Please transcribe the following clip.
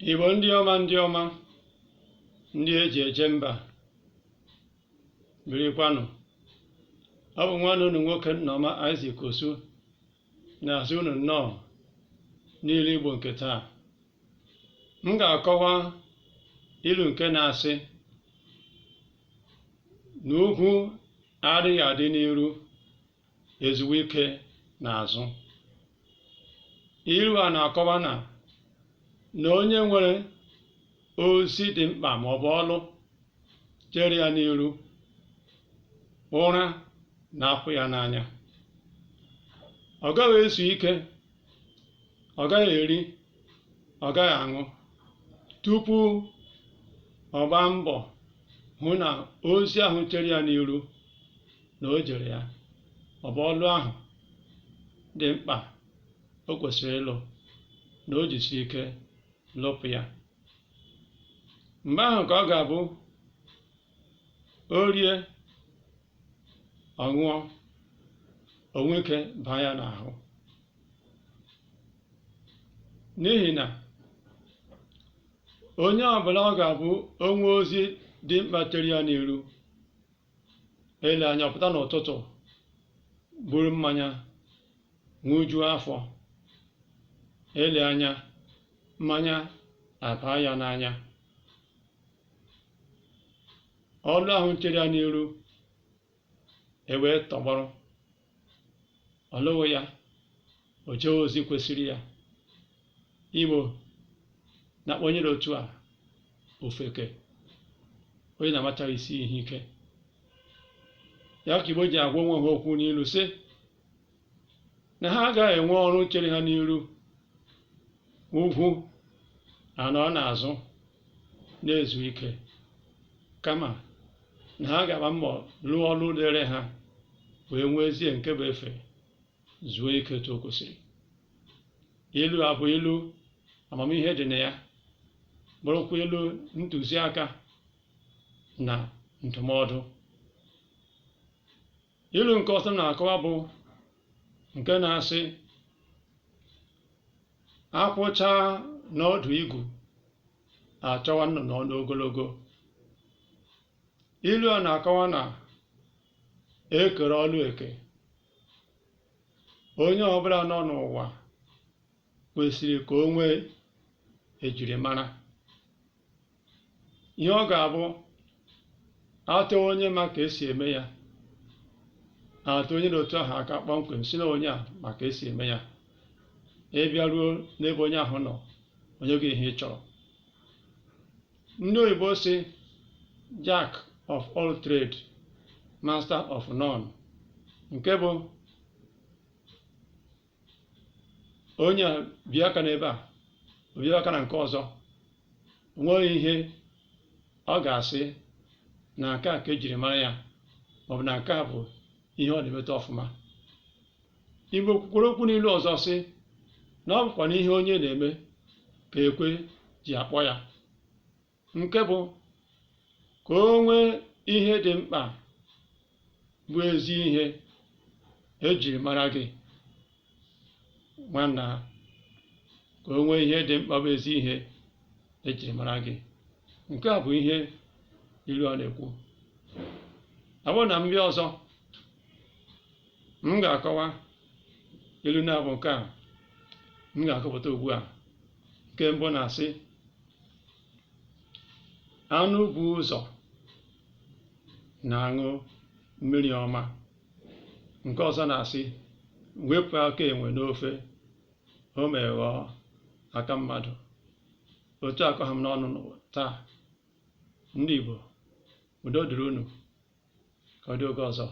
Igbo ndị ọma ndị eji eje mba birikwanụ. Ọ bụ nwanne unu nwoke Nneoma Isaac Osu na-asị unu nnọọ n'ilu Igbo nke taa. M ga-akọwa ilu nke na-asị na ugwu adịghị adị n'iru, ezigbo ike n'azụ. Ilu a na-akọwa na onye nwere ozi dị mkpa maọbụ ọlụ chere ya n'iru, ụra na-apụ ya n'anya. Ọ gaghị ezu ike, ọ gaghị eri, ọ gaghị aṅụ tupu ọ gbaa mbọ hụ na ozi ahụ chere ya n'iru na o jere ya, ọ bụ ọlụ ahụ dị mkpa o kwesịrị ịlụ na o jisi ike lụpụ ya. Mgbe ahụ ka ọ ga-abụ o rie, ọ ṅụọ, o nwee ike baa ya n'ahụ. N'ihi na onye ọbụla ọ ga-abụ onwe ozi dị mkpa chere ya n'iru, ele anya pụta n'ụtụtụ buru mmanya ṅụjuo afọ, ele anya mmanya abaa ya n'anya. Ọlụ ahụ chere ya n'iru wee tọgbọrọ, ọ lụghị ya, o jee ozi kwesịrị ya. Igbo na-akpọnyere otu a ofeke, onye na-amachaghị isi ihe ike. Ya ka Igbo ji agwa onwe ha okwu n'ilu sị na ha agaghị enwe ọrụ chere ha n'iru, ugwu anọ n'azụ na-ezu ike, kama na ha ga-agba mbọ lụọ ọrụ dịrị ha wee nwezie nke bụ efe zuo ike etu o kwesịrị. Ilu a bụ ilu amamihe dị na ya, bụrụkwa ilu ntụziaka na ndụmọdụ. Ilu nke ọzọ na-akọwa bụ nke na-asị akwụchaa n'ọdụ igu achọwa nnụnụ ọnụ ogologo. Ilu a na-akọwa na ekere ọlụ eke. Onye ọbụla nọ n'ụwa kwesịrị ka o nwee ejirimara. Ihe ọ ga-abụ atọ onye ma ka esi eme ya, atọ onye n'otu ahụ aka kpọmkwem si na onye a ma ka esi eme ya. Ịbịa ruo n'ebe onye ahụ nọ, onye gị ihe ị chọrọ. Ndị oyibo si Jack of all trade, master of none, nke bụ onye bịa aka n'ebe a, bịa aka na nke ọzọ, nweghị ihe ọ ga-asị na nke a ka ejiri mara ya, maọbụ na nke a bụ ihe ọ na-emeta ọfụma. Igbo kwukwara okwu n'ilu ọzọ sị na ọ bụkwa n'ihe onye na-eme ka ekwe ji akpọ ya, nke bụ ka o nwee ihe dị mkpa bụ ezi ihe ejiri mara gị nwanna, ka o nwee ihe dị mkpa bụ ezi ihe ejiri mara gị. Nke a bụ ihe ilu a na-ekwu. Abụ na mbịa ọzọ m ga-akọwa ilu na-abụ nke a m ga-akọpụta ugbu a. Nke mbụ na-asị anụ bụ ụzọ na-aṅụ mmiri ọma. Nke ọzọ na-asị wepụ aka enwe n'ofe, o mee ghọọ aka mmadụ. Otu akọ ha m n'ọnụ taa. Ndị Igbo, udo dịrị unu, ka ọ dị oge ọzọ.